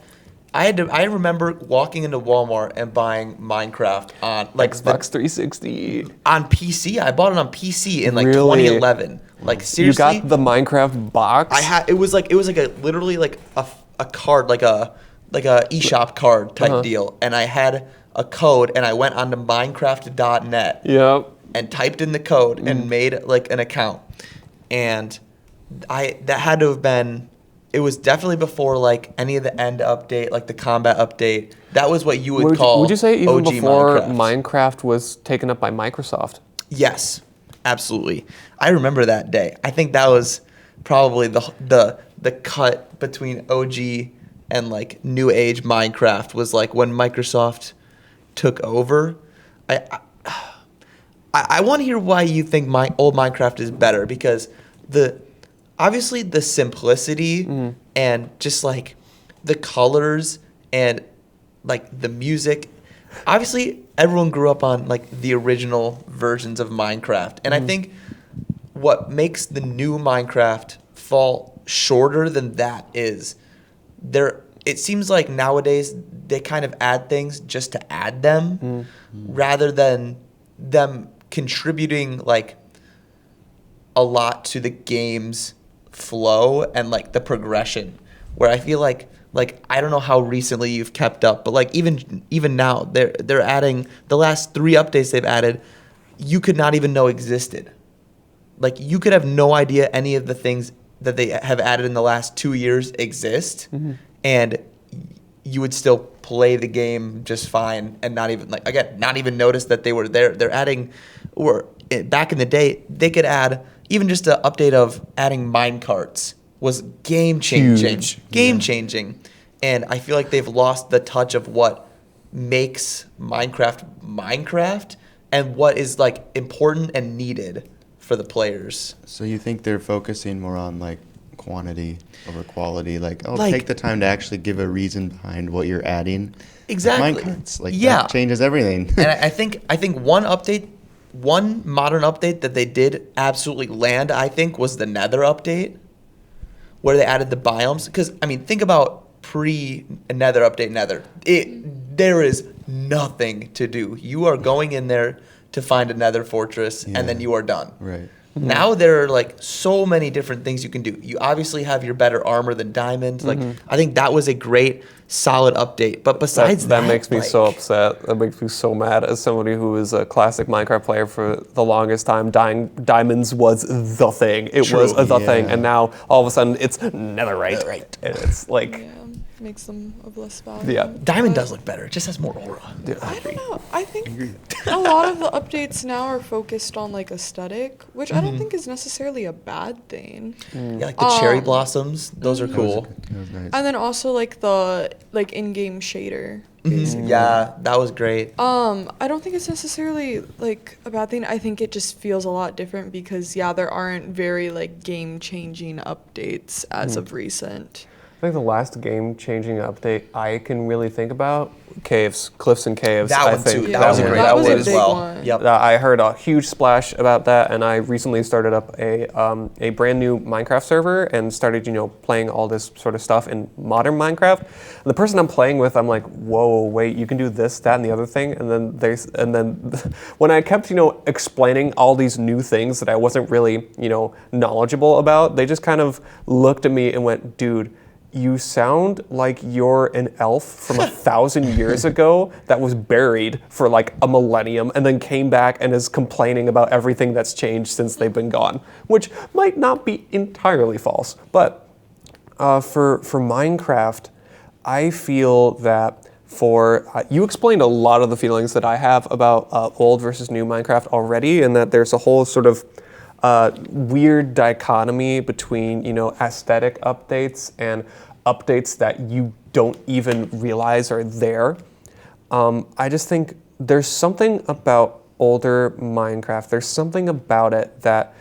I remember walking into Walmart and buying Minecraft on Xbox 360. on PC. I bought it on PC in Really? 2011. Seriously, You got the Minecraft box? it was literally a card, like a eShop card type deal, and I had a code, and I went onto Minecraft.net. Yep. And typed in the code and made an account, and that had to have been. It was definitely before any of the end update, the combat update. That was what you would call. Would you say even OG before Minecraft. Minecraft was taken up by Microsoft? Yes, absolutely. I remember that day. I think that was probably the cut between OG and new age Minecraft was when Microsoft took over. I want to hear why you think old Minecraft is better, because obviously the simplicity and just the colors and the music. Obviously, everyone grew up on the original versions of Minecraft, and I think what makes the new Minecraft fall shorter than that is it seems like nowadays they kind of add things just to add them rather than them contributing a lot to the game's flow and the progression, where I feel like I don't know how recently you've kept up, but even now they're adding the last 3 updates they've added, you could not even know existed. You could have no idea any of the things that they have added in the last 2 years exist, and you would still play the game just fine and not even not even notice that they were there. They're adding, or back in the day, they could add even just an update of adding mine carts was game changing. Huge. Game changing. And I feel like they've lost the touch of what makes Minecraft and what is like important and needed for the players. So you think they're focusing more on like quantity over quality? Like, oh, Like- take the time to actually give a reason behind what you're adding. Exactly. Minecarts, like Yeah. that changes everything. And I think one modern update that they did absolutely land, I think, was the Nether update, where they added the biomes. Because I mean, think about pre-Nether update Nether. There is nothing to do. You are going in there to find a Nether fortress, Yeah. and then you are done. Right. Now there are like so many different things you can do. You obviously have your better armor than diamond. Like I think that was a great, solid update. But besides That makes me so like- upset. That makes me so mad as somebody who is a classic Minecraft player for the longest time. Diamonds was the thing. It was True. the thing, Yeah. and now all of a sudden it's netherite. And it's like, Yeah, makes them of less value. yeah. Diamond But does look better. It just has more aura. I don't know. I think a lot of the updates now are focused on like aesthetic, which I don't think is necessarily a bad thing. Yeah, like the cherry blossoms. Those are cool. That was nice. And then also like the like in-game shader. Basically. Yeah, that was great. I don't think it's necessarily like a bad thing. I think it just feels a lot different because there aren't very like game-changing updates as of recent. I think the last game-changing update I can really think about, caves, cliffs and caves. That I one think too. That was a one. great That was a update as big well. one. Yep. I heard a huge splash about that, and I recently started up a brand new Minecraft server and started, playing all this sort of stuff in modern Minecraft. And the person I'm playing with, I'm like, whoa, wait, you can do this, that, and the other thing. And then when I kept, explaining all these new things that I wasn't really, knowledgeable about, they just kind of looked at me and went, dude, you sound like you're an elf from 1,000 years ago that was buried for like a millennium and then came back and is complaining about everything that's changed since they've been gone, which might not be entirely false. But for Minecraft, I feel that you explained a lot of the feelings that I have about old versus new Minecraft already, and that there's a whole sort of weird dichotomy between aesthetic updates and updates that you don't even realize are there. I just think there's something about older Minecraft. There's something about it that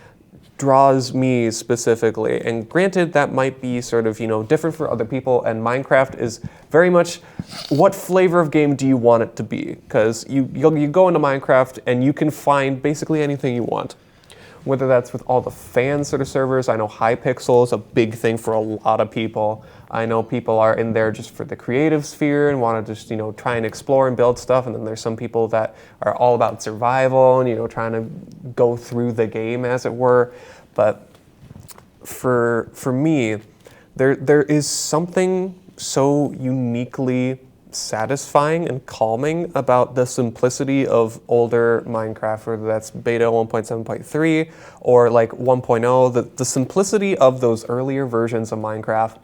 draws me specifically. And granted, that might be sort of different for other people. And Minecraft is very much what flavor of game do you want it to be? Because you go into Minecraft and you can find basically anything you want. Whether that's with all the fan sort of servers. I know Hypixel is a big thing for a lot of people. I know people are in there just for the creative sphere and want to just, try and explore and build stuff. And then there's some people that are all about survival and, trying to go through the game, as it were. But for me, there is something so uniquely satisfying and calming about the simplicity of older Minecraft, whether that's beta 1.7.3 or like 1.0, the simplicity of those earlier versions of Minecraft.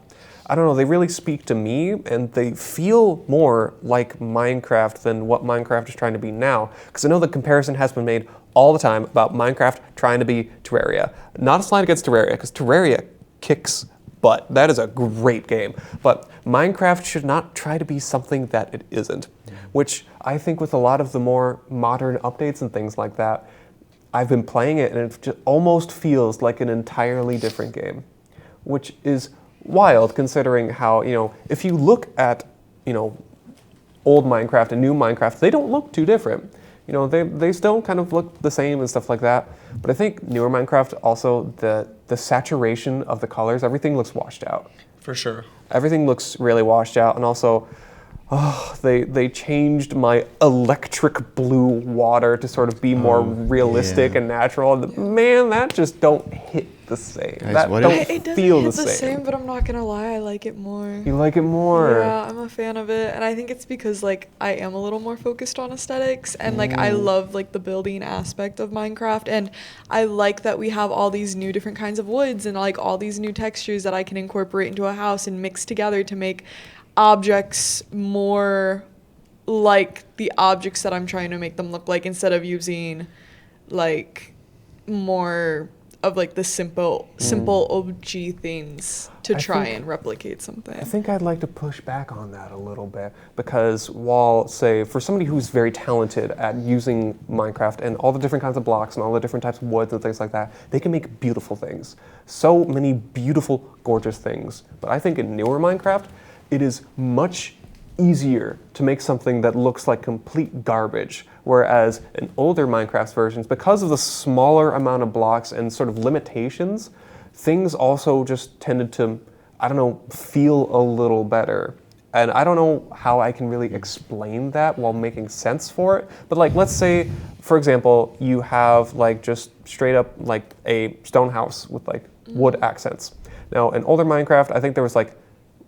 I don't know, they really speak to me and they feel more like Minecraft than what Minecraft is trying to be now. Because I know the comparison has been made all the time about Minecraft trying to be Terraria. Not a slight against Terraria, because Terraria kicks butt. That is a great game. But Minecraft should not try to be something that it isn't, which I think with a lot of the more modern updates and things like that, I've been playing it and it just almost feels like an entirely different game, which is wild considering how, if you look at, old Minecraft and new Minecraft, they don't look too different. They still kind of look the same and stuff like that. But I think newer Minecraft also, the saturation of the colors, everything looks washed out. For sure. Everything looks really washed out, and also, they changed my electric blue water to sort of be more realistic yeah. and natural. Man, that just don't hit the same. Guys, that what don't if- It doesn't feel hit the same. but I'm not gonna lie, I like it more. You like it more. Yeah, I'm a fan of it, and I think it's because like I am a little more focused on aesthetics, and like I love like the building aspect of Minecraft, and I like that we have all these new different kinds of woods and like all these new textures that I can incorporate into a house and mix together to make objects more like the objects that I'm trying to make them look like, instead of using like more of like the simple OG things to I try think- and replicate something. I think I'd like to push back on that a little bit because while, say, for somebody who's very talented at using Minecraft and all the different kinds of blocks and all the different types of woods and things like that, they can make beautiful things. So many beautiful, gorgeous things. But I think in newer Minecraft, it is much easier to make something that looks like complete garbage. Whereas in older Minecraft versions, because of the smaller amount of blocks and sort of limitations, things also just tended to, I don't know, feel a little better. And I don't know how I can really explain that while making sense for it. But like, let's say, for example, you have like just straight up like a stone house with like wood accents. Now in older Minecraft, I think there was like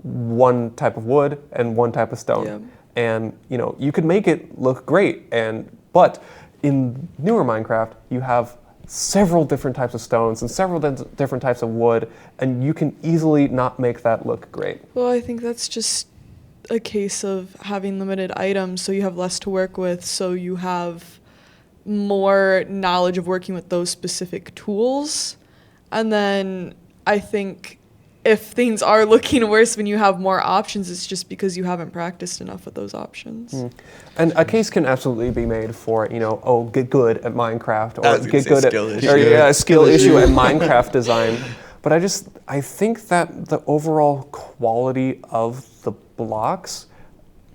one type of wood and one type of stone. Yeah. And you know, you could make it look great, but in newer Minecraft, you have several different types of stones and several different types of wood, and you can easily not make that look great. Well, I think that's just a case of having limited items, so you have less to work with, so you have more knowledge of working with those specific tools. And then I think if things are looking worse when you have more options, it's just because you haven't practiced enough with those options. And a case can absolutely be made for, you know, oh, get good at Minecraft, I was or gonna get say good skill at, issue. or yeah, a skill issue at Minecraft design. But I think that the overall quality of the blocks,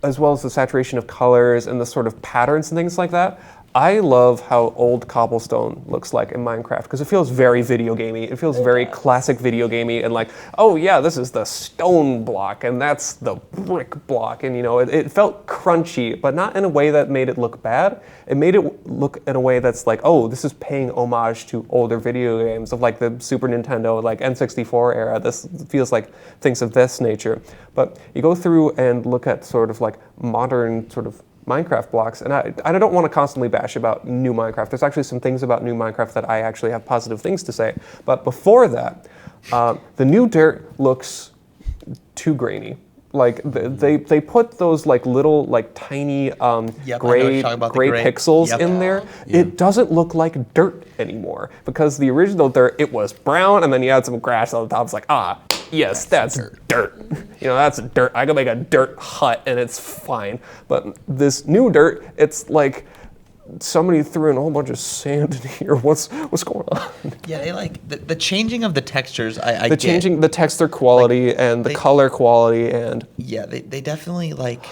as well as the saturation of colors and the sort of patterns and things like that, I love how old cobblestone looks like in Minecraft because it feels very video gamey. It feels very classic video gamey and like, oh yeah, this is the stone block and that's the brick block. And you know, it felt crunchy, but not in a way that made it look bad. It made it look in a way that's like, oh, this is paying homage to older video games of like the Super Nintendo, like N64 era. This feels like things of this nature. But you go through and look at sort of like modern sort of Minecraft blocks, and I don't want to constantly bash about new Minecraft. There's actually some things about new Minecraft that I actually have positive things to say. But before that, the new dirt looks too grainy. Like they put those like little like tiny Yep, I know what you're gray talking about, the gray gray. pixels Yep. in there. It doesn't look like dirt anymore because the original dirt, it was brown, and then you had some grass on the top. It's like, yes, that's dirt. You know, that's dirt. I can make a dirt hut and it's fine. But this new dirt, it's like somebody threw in a whole bunch of sand in here. What's going on? Yeah, they like the changing of the textures. I The get. changing the texture quality and the they- color quality and Yeah, they definitely like.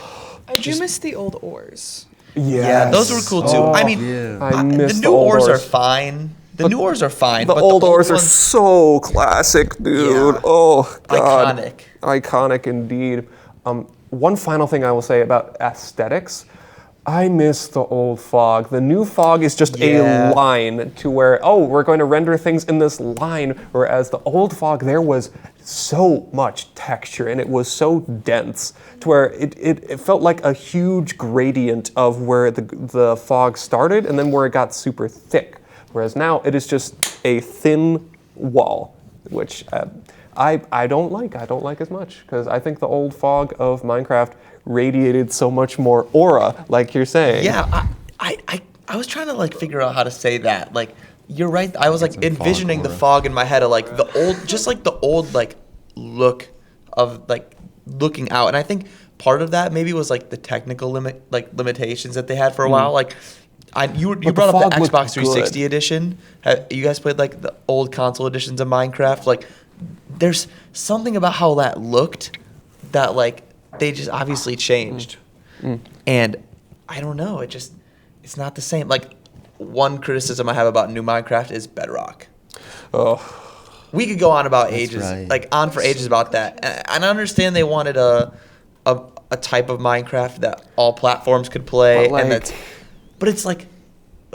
I do miss the old ores. Yeah, those were cool too. Oh, I mean, yeah. I miss the the new old ores are ores. fine. The new ores are fine. The but old ores are ones- so classic, dude. Yeah. Oh, God. Iconic. Iconic indeed. One final thing I will say about aesthetics. I miss the old fog. The new fog is just Yeah. a line to where, oh, we're going to render things in this line, whereas the old fog, there was so much texture and it was so dense to where it felt like a huge gradient of where the fog started and then where it got super thick. Whereas now it is just a thin wall, which I don't like. I don't like as much because I think the old fog of Minecraft radiated so much more aura, like you're saying. Yeah, I was trying to like figure out how to say that. Like, you're right. I was like Some fog envisioning the aura. fog in my head of like the old, just like the old like look of like looking out. And I think part of that maybe was like the technical limitations that they had for a while. Like, you the brought up fog the looked Xbox 360 good. edition. You guys played like the old console editions of Minecraft. Like, there's something about how that looked that like they just obviously changed. And I don't know, it's not the same. Like, one criticism I have about new Minecraft is Bedrock. Oh, We could go on about ages, right. like on for ages about that. And I understand they wanted a type of Minecraft that all platforms could play, But, but it's like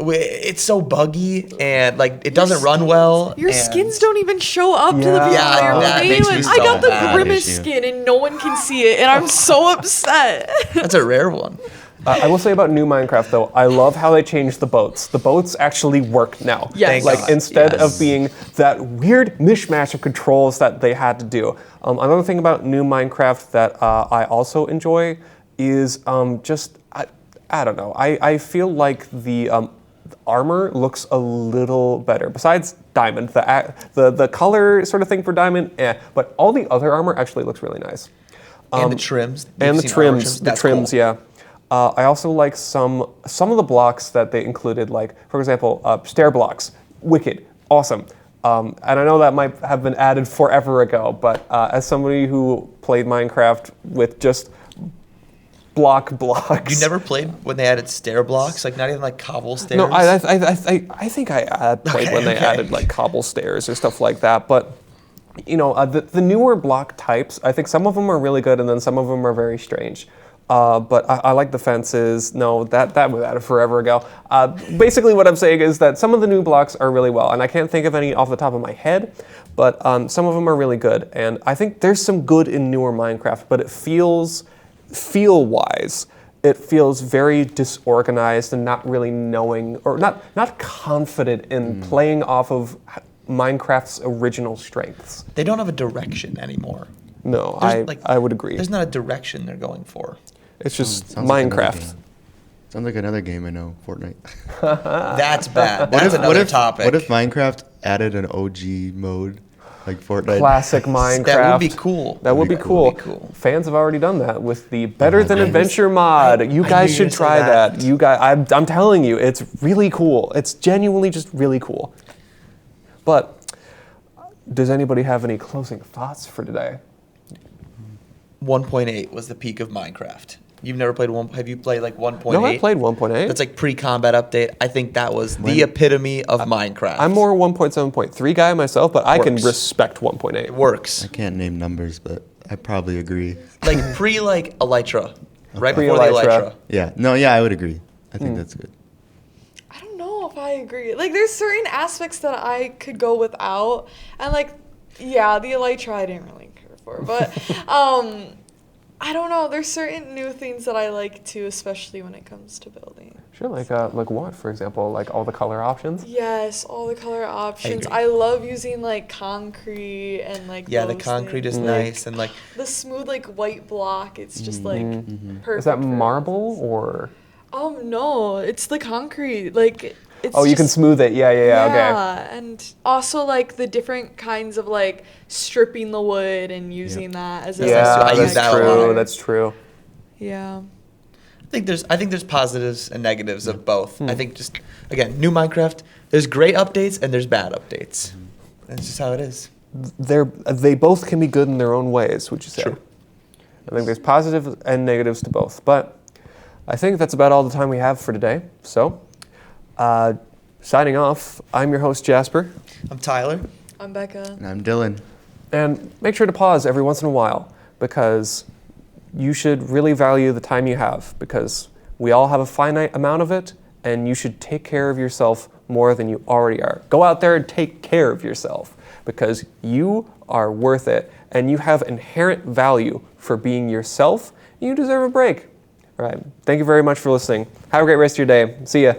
it's so buggy and like it doesn't run well. Your and- skins don't even show up to the Yeah. people Yeah, you're that playing makes me with. so I got the mad. Grimace Issue. skin and no one can see it, and I'm so upset. That's a rare one. I will say about new Minecraft though, I love how they changed the boats. The boats actually work now. Yes. Thank Like God. instead Yes. of being that weird mishmash of controls that they had to do. Another thing about new Minecraft that I also enjoy is just I don't know. I feel like armor looks a little better. Besides Diamond, the color sort of thing for Diamond, but all the other armor actually looks really nice. And the trims. And You've the seen armor trims, That's cool. yeah. I also like some of the blocks that they included, like for example, stair blocks. Wicked, awesome. And I know that might have been added forever ago, but as somebody who played Minecraft with just blocks. You never played when they added stair blocks, like not even like cobble stairs. No, I think I had played when they Okay. added like cobble stairs or stuff like that. But you know, the newer block types, I think some of them are really good, and then some of them are very strange. But I like the fences. No, that was added forever ago. Basically, what I'm saying is that some of the new blocks are really well, and I can't think of any off the top of my head, but some of them are really good. And I think there's some good in newer Minecraft, but it feel-wise, it feels very disorganized and not really knowing, or not confident in playing off of Minecraft's original strengths. They don't have a direction anymore. No, There's, like, I would agree. There's not a direction they're going for. It's just Sounds like another Minecraft. game. Sounds like another game I know, Fortnite. That's bad. That's another topic. What if Minecraft added an OG mode like Fortnite? Classic Minecraft. That would be cool. That would be That cool. would be cool. Fans have already done that with the Better Than goodness. Adventure mod. You I guys knew you should were gonna say try that. that. You guys, I'm telling you, it's really cool. It's genuinely just really cool. But does anybody have any closing thoughts for today? 1.8 was the peak of Minecraft. You've never played one? Have you played like 1.8? No, I played 1.8. That's like pre-combat update. I think that was the epitome of Minecraft. I'm more 1.7.3 guy myself, but I can Works. respect It 1.8. works. I can't name numbers, but I probably agree. Like Elytra, right before Pre-Elytra. the Elytra. Yeah. No, yeah, I would agree. I think that's good. I don't know if I agree. Like, there's certain aspects that I could go without, and like, yeah, the Elytra I didn't really care for, but I don't know. There's certain new things that I like too, especially when it comes to building. Sure, like what, for example, like all the color options? Yes, all the color options. agree. I love using like concrete and like Yeah, the those concrete things. is nice and like The smooth like white block. It's just like perfect. Is that for- marble or? No, it's the concrete. Like it's. Oh, you can just- smooth it. Yeah, okay. Yeah, and also like the different kinds of like stripping the wood and using that as a Yeah, Yeah, I use that's that a true. lot. That's true. Yeah. I think there's positives and negatives of both. I think just again, new Minecraft, there's great updates and there's bad updates. That's just how it is. They both can be good in their own ways, would you say? Sure. I think there's positives and negatives to both. But I think that's about all the time we have for today. So, signing off, I'm your host, Jasper. I'm Tyler. I'm Becca. And I'm Dylan. And make sure to pause every once in a while because you should really value the time you have because we all have a finite amount of it and you should take care of yourself more than you already are. Go out there and take care of yourself because you are worth it and you have inherent value for being yourself. You deserve a break. All right. Thank you very much for listening. Have a great rest of your day. See ya.